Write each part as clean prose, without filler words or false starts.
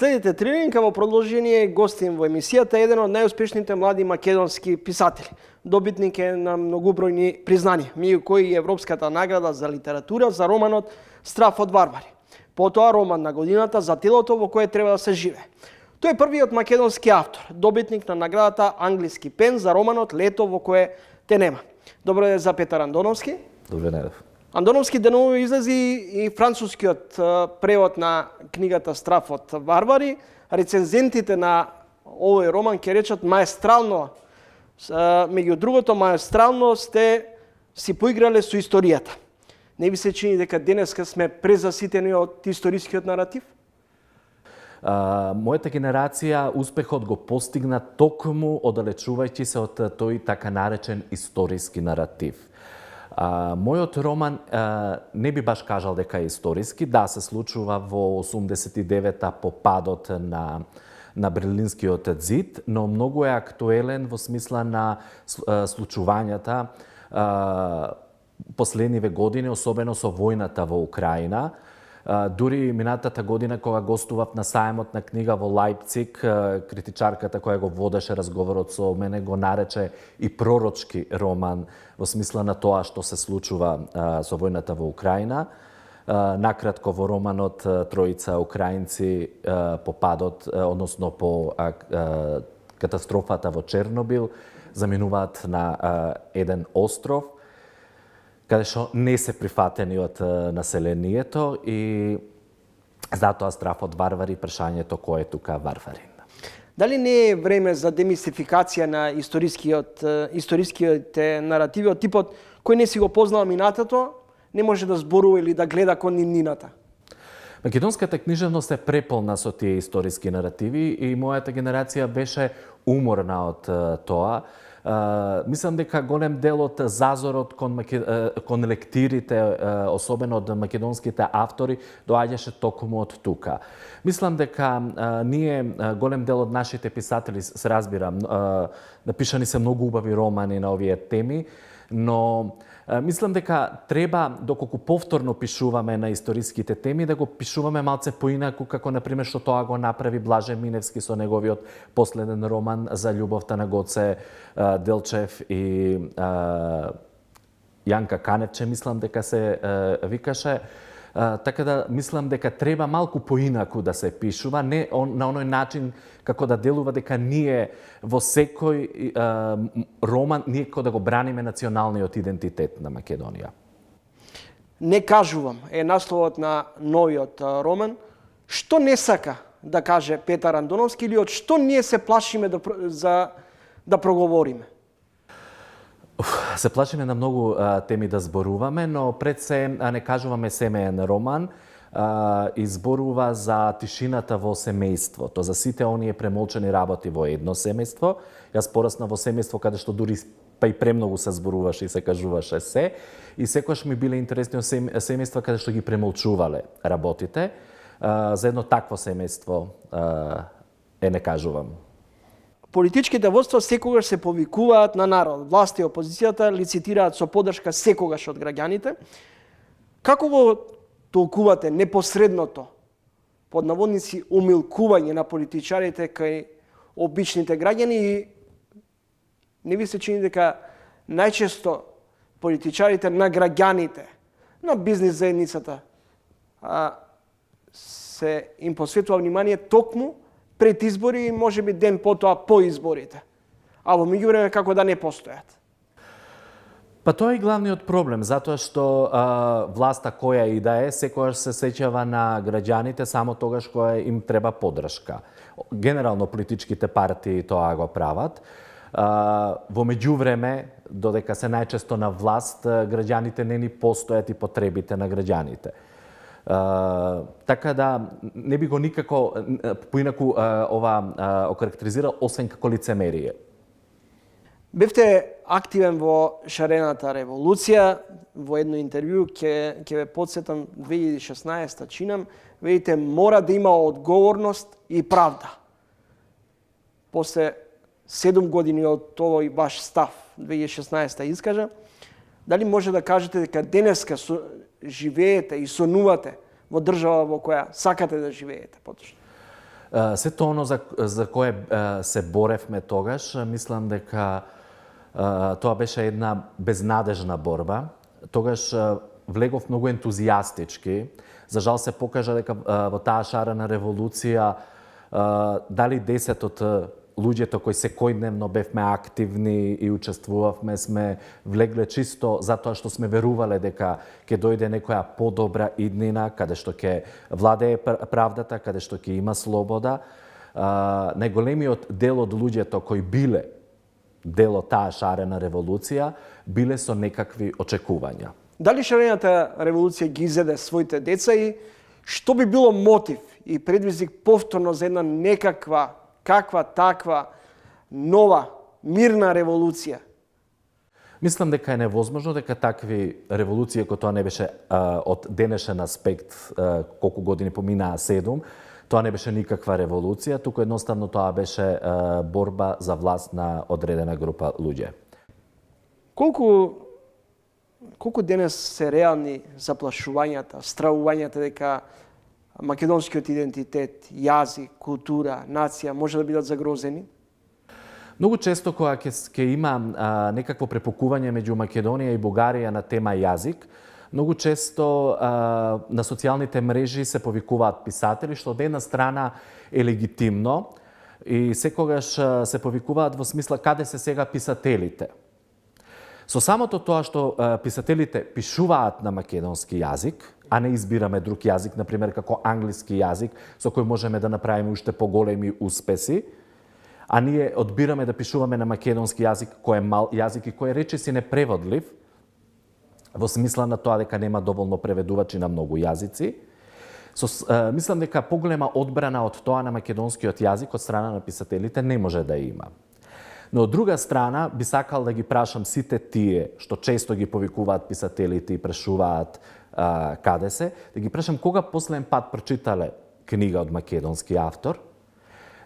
Следите Трилинка, во продолжение гостин во емисијата еден од најуспешните млади македонски писатели. Добитник е на многобројни признанија, меѓу кои и Европската награда за литература за романот Страф од варвари. Потоа роман на годината за телото во кое треба да се живее. Тој е првиот македонски автор, добитник на наградата Англиски пен за романот Лето во кое те нема. Добро ден за Петар Андоновски. Добре ден. Андоновски деново излези и францускиот превод на книгата Страф од варвари. Рецензентите на овој роман ќе речат маестрално, меѓу другото маестрално сте си поиграле со историјата. Не ви се чини дека денеска сме презаситени од историскиот наратив? Мојата генерација успехот го постигна токму оддалечувајќи се од тој така наречен историски наратив. Мојот роман не би баш кажал дека е историски, да, се случува во 89-та по падот на Берлинскиот зид, но многу е актуелен во смисла на случувањата последниве години, особено со војната во Украина. Дури минатата година, кога гостував на сајмот на книга во Лајпциг, критичарката која го водеше разговорот со мене го нарече и пророчки роман во смисла на тоа што се случува со војната во Украина. Накратко во романот тројца украинци по падот, односно по катастрофата во Чернобил, заминуваат на еден остров, каде што не се прифатени од населението и затоа Страф од варвари, прашањето кој е тука варварин. Дали не е време за демистификација на историските наративи од типот кој не си го познал минатото, не може да зборува или да гледа кон нивнината? Македонската книжевност е преполна со тие историски наративи и мојата генерација беше уморна од тоа. Мислам дека голем дел од зазорот кон лектирите, особено од македонските автори, доаѓаше токму од тука. Мислам дека ние, голем дел од нашите писатели, се разбира, напишани се многу убави романи на овие теми, но мислам дека треба, доколку повторно пишуваме на историските теми, да го пишуваме малце поинаку, како, например, што тоа го направи Блаже Миневски со неговиот последен роман за љубовта на Гоце Делчев и Јанка Каневче, мислам дека се викаше. Така да мислам дека треба малку поинаку да се пишува, не на оној начин како да делува дека ние во секој роман некако да го браниме националниот идентитет на Македонија. Не кажувам е насловот на новиот роман. Што не сака да каже Петар Андоновски или од што ние се плашиме да проговориме? Се плашиме на многу теми да зборуваме, но пред се не кажуваме семеен роман, изборува за тишината во семејството, за сите оние премолчени работи во едно семејство. Јас порасна во семејство каде што дури па и премногу се зборуваше и се кажуваше се, и секогаш ми биле интересни семејства каде што ги премолчувале работите. За едно такво семејство не кажувам. Политичките водства секогаш се повикуваат на народ. Власта и опозицијата лицитираат со поддршка секогаш од граѓаните. Како го толкувате непосредното, под наводници, умилкување на политичарите кај обичните граѓани и не ви се чини дека најчесто политичарите на граѓаните, на бизнис заедницата, се им посветува внимание токму пред избори и можеби ден потоа по изборите, а во меѓувреме како да не постојат? Па тоа е главниот проблем, затоа што власта која и да е, секогаш се сеќава на граѓаните само тогаш кога им треба поддршка. Генерално политичките партии тоа го прават. Во меѓувреме, додека се најчесто на власт, граѓаните не ни постојат и потребите на граѓаните. Така да не би го никако поинаку ова окарактеризирал, освен како лицемерие. Бевте активен во шарената револуција, во едно интервју ќе ве подсетам 2016 чинам, видите, мора да има одговорност и правда. После 7 години од овој ваш став 2016 искажа, дали може да кажете дека денеска живеете и сонувате во држава во која сакате да живеете поточно? Сето оно за кое се боревме тогаш, мислам дека тоа беше една безнадежна борба. Тогаш влегов многу ентузијастички. За жал се покажа дека во таа шарена револуција дали 10 од луѓето кои секојдневно бевме активни и учествувавме сме влегле чисто затоа што сме верувале дека ќе дојде некоја подобра иднина, каде што ќе владее правдата, каде што ќе има слобода. Најголемиот дел од луѓето кои биле дел од таа шарена револуција биле со некакви очекувања. Дали шарената револуција ги изеде своите деца и што би било мотив и предизвик повторно за една некаква, каква таква, нова, мирна револуција? Мислам дека е невозможно дека такви револуции, ако тоа не беше од денешен аспект, колку години поминаа 7, тоа не беше никаква револуција, туку едноставно тоа беше борба за власт на одредена група луѓе. Колку денес се реални заплашувањата, стравувањата дека македонскиот идентитет, јазик, култура, нација може да бидат загрозени? Многу често кога ќе има некакво препукување меѓу Македонија и Бугарија на тема јазик, многу често на социјалните мрежи се повикуваат писатели, што од една страна е легитимно и секогаш се повикуваат во смисла каде се сега писателите. Со самото тоа што писателите пишуваат на македонски јазик, а не избираме друг јазик, например како англиски јазик, со кој можеме да направиме уште поголеми успеси, а ние одбираме да пишуваме на македонски јазик, кој е мал јазик и кој е речиси непреводлив, во смисла на тоа дека нема доволно преведувачи на многу јазици. Мислам дека поголема одбрана од тоа на македонскиот јазик од страна на писателите не може да има. Но од друга страна, би сакал да ги прашам сите тие што често ги повикуваат писателите и прашуваат каде се, да ги прашам кога последен пат прочитале книга од македонски автор,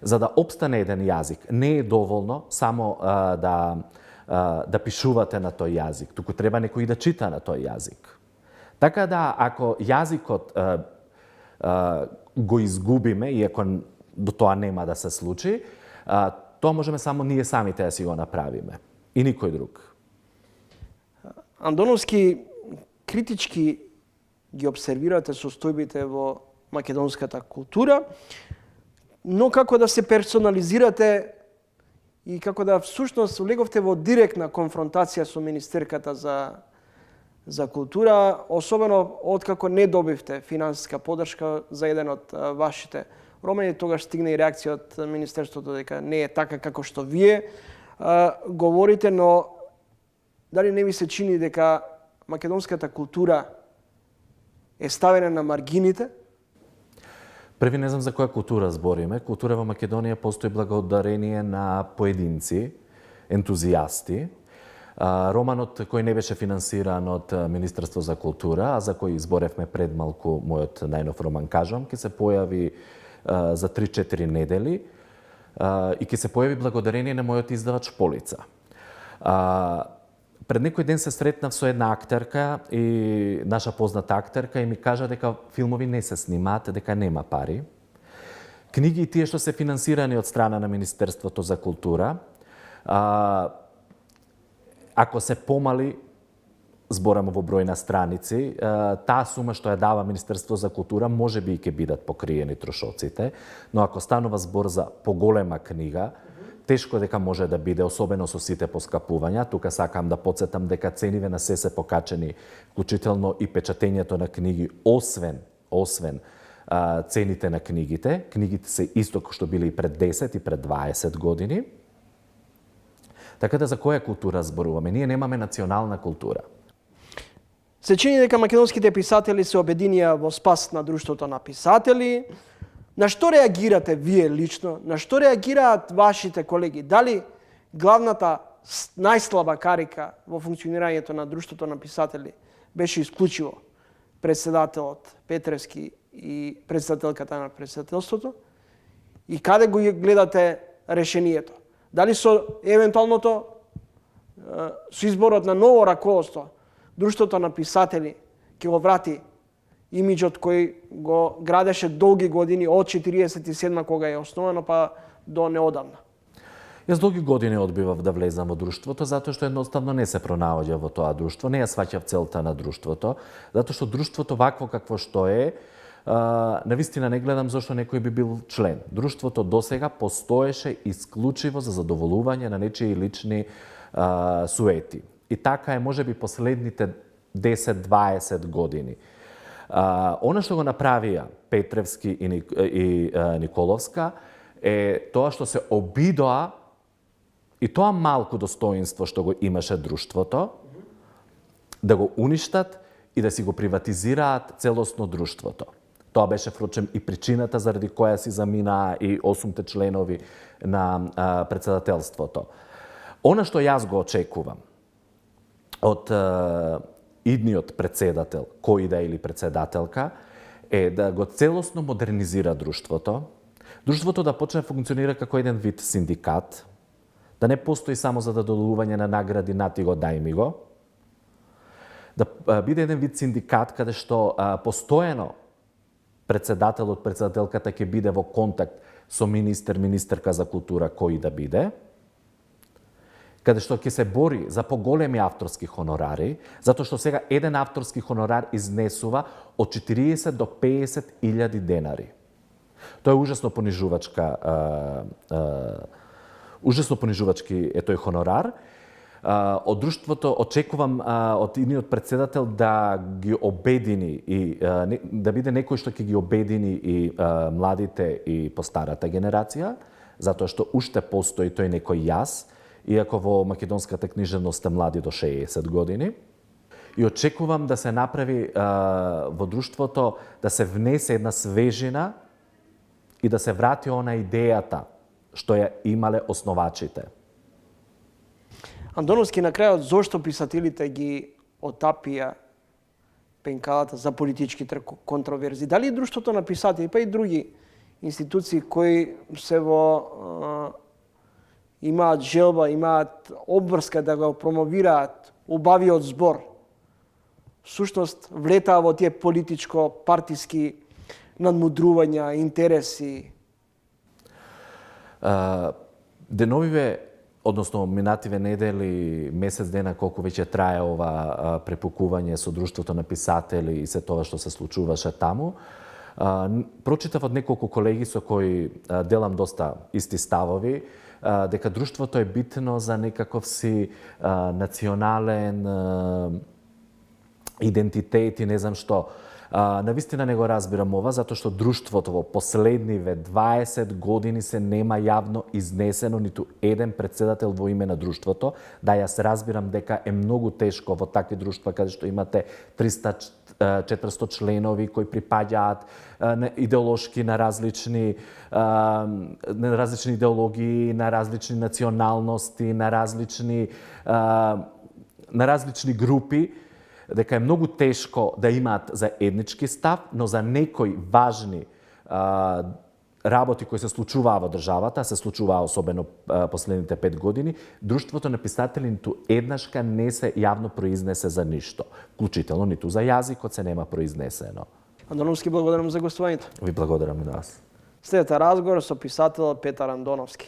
за да опстане еден јазик. Не е доволно само да пишувате на тој јазик, туку треба некој да чита на тој јазик. Така да, ако јазикот го изгубиме, иако до тоа нема да се случи, тоа можеме само ние самите да си го направиме. И никој друг. Андоновски критички ги обсервирате состојбите во македонската култура, но како да се персонализирате и како да всушност влеговте во директна конфронтација со Министерката за култура, особено откако не добивте финансиска поддршка за еден од вашите романи, тогаш стигна и реакција од Министерството дека не е така како што вие говорите, но дали не ви се чини дека македонската култура е ставена на маргините? Први не знам за која култура збориме. Култура во Македонија постои благодарение на поединци, ентузијасти. Романот кој не беше финансиран од Министерство за култура, а за кој зборевме пред малку мојот најнов роман Кажам, ќе се појави за 3-4 недели и ќе се појави благодарение на мојот издавач Полица. Пред некој ден се сретнав со една актерка и наша позната актерка и ми кажа дека филмови не се снимаат, дека нема пари. Книги и тие што се финансирани од страна на Министерството за култура, ако се помали, зборам во број на страници, таа сума што ја дава Министерство за култура може би и ќе бидат покриени трошоците, но ако станува збор за поголема книга, тешко дека може да биде, особено со сите поскапувања. Тука сакам да потсетам дека цениве на се покачени, вклучително и печатењето на книги, освен цените на книгите. Книгите се исто што биле и пред 10 и пред 20 години. Така да за која култура зборуваме? Ние немаме национална култура. Се чини дека македонските писатели се обединија во спас на Друштвото на писатели. На што реагирате вие лично? На што реагираат вашите колеги? Дали главната најслаба карика во функционирањето на Друштвото на писатели беше исклучиво председателот Петревски и председателката на председателството? И каде го гледате решението? Дали со евентуалното со изборот на ново раководство Друштвото на писатели ќе го врати имиджот кој го градеше долги години од 47 кога е основано па до неодамна. Јас долги години одбивав да влезам во друштвото, затоа што едноставно не се пронаоѓа во тоа друштво, не ја сваќав целта на друштвото, затоа што друштвото вакво какво што е, навистина не гледам зашто некој би бил член. Друштвото досега постоеше исклучиво за задоволување на нечии лични суети. И така е можеби последните 10-20 години. Она што го направија Петревски и Николовска е тоа што се обидоа и тоа малку достоинство што го имаше друштвото, да го уништат и да си го приватизираат целосно друштвото. Тоа беше, впрочем, и причината заради која си заминаа и 8 членови на председателството. Она што јас го очекувам од идниот председател, кој да или председателка, е да го целосно модернизира друштвото, друштвото да почне да функционира како еден вид синдикат, да не постои само за доделување на награди нати го дај ми го, да биде еден вид синдикат каде што постојано председателот, председателката ќе биде во контакт со министер, министерка за култура кој да биде, каде што ќе се бори за поголеми авторски хонорари, затоа што сега еден авторски хонорар изнесува од 40 до 50 илјади денари. Тоа е ужасно понижувачки е тој хонорар. Од друштвото очекувам од идниот председател да ги обедини и да биде некој што ќе ги обедини и младите и постарата генерација, затоа што уште постои тој некој јас, иако во македонската книжевност сте млади до 60 години. И очекувам да се направи во друштвото, да се внесе една свежина и да се врати она идејата што ја имале основачите. Андоновски, на крајот, зошто писателите ги отапија пенкалата за политичките контроверзи? Дали друштвото на писатели, па и други институции кои се имаат желба, имаат обврска да го промовираат убавиот збор, всушност влетаа во тие политичко-партиски надмудрувања, интереси? Деновиве, односно минативе недели, месец дена колку веќе трае ова препукување со друштвото на писатели и се тоа што се случуваше таму, прочитав од неколку колеги со кои делам доста исти ставови, дека друштвото е битно за некаков си национален идентитет и не знам што. Навистина не го разбирам ова, затоа што друштвото во последниве 20 години се нема јавно изнесено ниту еден председател во име на друштвото. Да, јас разбирам дека е многу тешко во такви друштва каде што имате 300-400 членови кои припаѓаат идеолошки на различни идеологии, на различни националности, на различни групи, дека е многу тешко да имаат заеднички став, но за некои важни работи кои се случуваа во државата, се случуваа особено последните 5 години, друштвото на писатели ниту еднашка не се јавно произнесе за ништо, вклучително ниту за јазикот се нема произнесено. Андоновски, благодарам за гостувањето. Ви благодарам и на вас. Следете разговор со писателот Петар Андоновски.